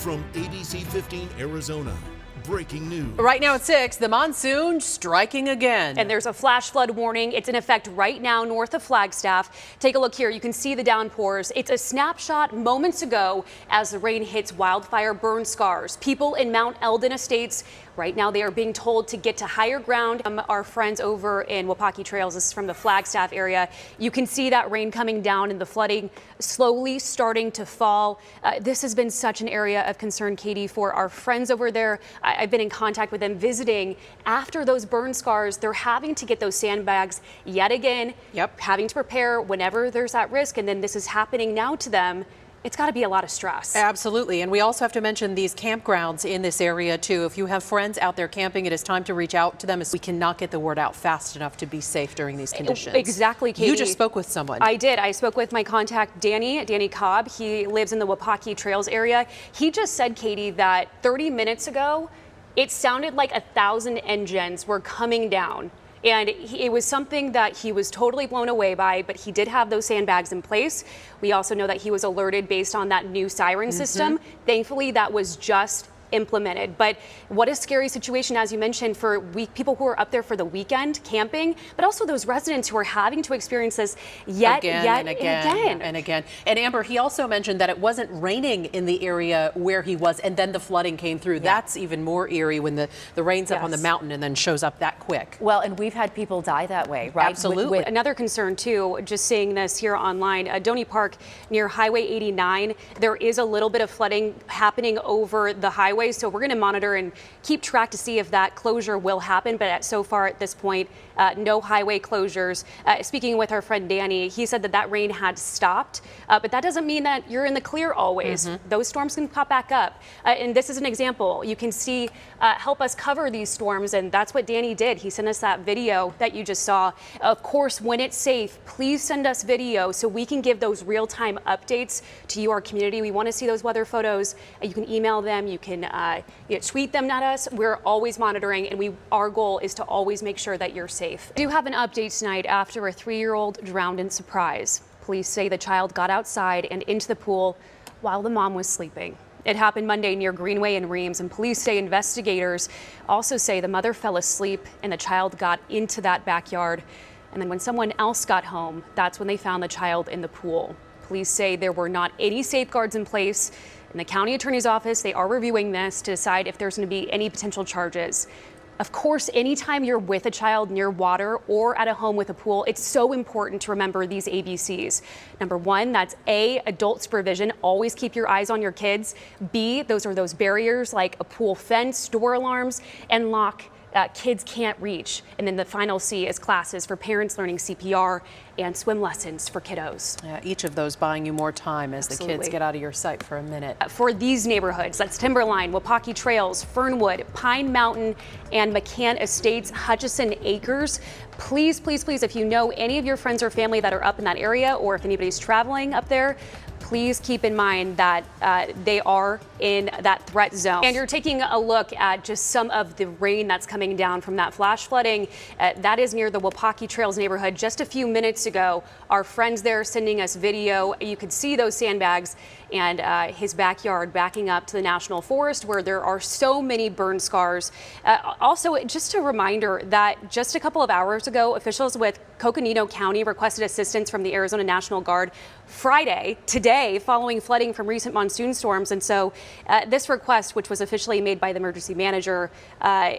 From ABC 15 Arizona, breaking news. Right now at 6, the monsoon striking again. And there's a flash flood warning. It's in effect right now north of Flagstaff. Take a look here. You can see the downpours. It's a snapshot moments ago as the rain hits wildfire burn scars. People in Mount Eldon Estates, right now they are being told to get to higher ground. Our friends over in Wapaki Trails, this is from the Flagstaff area. You can see that rain coming down and the flooding slowly starting to fall. This has been such an area of concern, Katie, for our friends over there. I've been in contact with them visiting after those burn scars. They're having to get those sandbags yet again, having to prepare whenever there's that risk. And then this is happening now to them. It's got to be a lot of stress. Absolutely. And we also have to mention these campgrounds in this area, too. If you have friends out there camping, it is time to reach out to them, as we cannot get the word out fast enough to be safe during these conditions. Exactly, Katie. You just spoke with someone. I did. I spoke with my contact, Danny Cobb. He lives in the Wapaki Trails area. He just said, Katie, that 30 minutes ago, it sounded like 1,000 engines were coming down. And it was something that he was totally blown away by, but he did have those sandbags in place. We also know that he was alerted based on that new siren system. Thankfully, that was just implemented. But what a scary situation, as you mentioned, for people who are up there for the weekend camping, but also those residents who are having to experience this again. And Amber, he also mentioned that it wasn't raining in the area where he was, and then the flooding came through. That's even more eerie when the rain's up on the mountain and then shows up that quick. Well, and we've had people die that way, right? Absolutely. Another concern too, just seeing this here online, Donny Park near Highway 89, there is a little bit of flooding happening over the highway. So we're going to monitor and keep track to see if that closure will happen. But so far at this point, no highway closures. Speaking with our friend Danny, he said that rain had stopped, but that doesn't mean that you're in the clear always. Those storms can pop back up. And this is an example. You can see, help us cover these storms. And that's what Danny did. He sent us that video that you just saw. Of course, when it's safe, please send us video so we can give those real-time updates to you, our community. We want to see those weather photos. You can email them. You can tweet them at us. We're always monitoring, and our goal is to always make sure that you're safe. We do have an update tonight after a 3-year-old drowned in Surprise. Police say the child got outside and into the pool while the mom was sleeping. It happened Monday near Greenway and Reams, and police say investigators also say the mother fell asleep and the child got into that backyard. And then when someone else got home, that's when they found the child in the pool. Police say there were not any safeguards in place. In the county attorney's office, they are reviewing this to decide if there's going to be any potential charges. Of course, anytime you're with a child near water or at a home with a pool, it's so important to remember these ABCs. Number 1, that's A, adult supervision. Always keep your eyes on your kids. B, those are those barriers like a pool fence, door alarms, and lock kids can't reach. And then the final C is classes for parents learning CPR and swim lessons for kiddos. Yeah, each of those buying you more time as the kids get out of your sight for a minute. For these neighborhoods, that's Timberline, Wapaki Trails, Fernwood, Pine Mountain, and McCann Estates, Hutchison Acres. Please, please, please, if you know any of your friends or family that are up in that area, or if anybody's traveling up there, please keep in mind that they are in that threat zone. And you're taking a look at just some of the rain that's coming down from that flash flooding. That is near the Wapaki Trails neighborhood. Just a few minutes ago, our friends there sending us video. You could see those sandbags and his backyard backing up to the National Forest, where there are so many burn scars. Also, just a reminder that just a couple of hours ago, officials with Coconino County requested assistance from the Arizona National Guard Friday, today, following flooding from recent monsoon storms. And so this request, which was officially made by the emergency manager,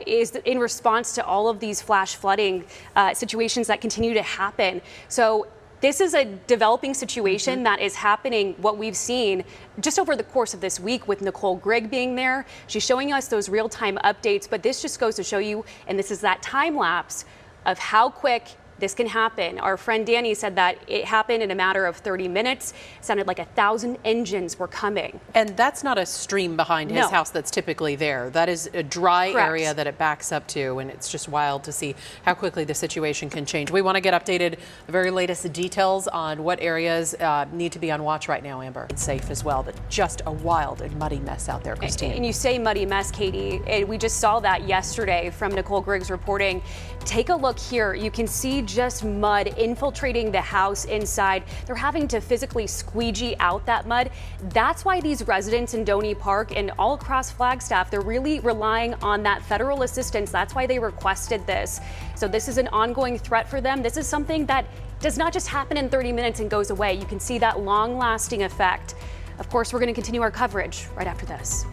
is in response to all of these flash flooding situations that continue to happen. So this is a developing situation that is happening, what we've seen just over the course of this week with Nicole Grigg being there. She's showing us those real-time updates, but this just goes to show you, and this is that time lapse of how quick this can happen. Our friend Danny said that it happened in a matter of 30 minutes. It sounded like 1,000 engines were coming. And that's not a stream behind his house that's typically there. That is a dry area that it backs up to, and it's just wild to see how quickly the situation can change. We want to get updated, the very latest details on what areas need to be on watch right now, Amber. And safe as well, but just a wild and muddy mess out there, Christine. And you say muddy mess, Katie. We just saw that yesterday from Nicole Griggs reporting. Take a look here. You can see just mud infiltrating the house inside. They're having to physically squeegee out that mud. That's why these residents in Donny Park and all across Flagstaff, they're really relying on that federal assistance. That's why they requested this. So this is an ongoing threat for them. This is something that does not just happen in 30 minutes and goes away. You can see that long-lasting effect. Of course, we're going to continue our coverage right after this.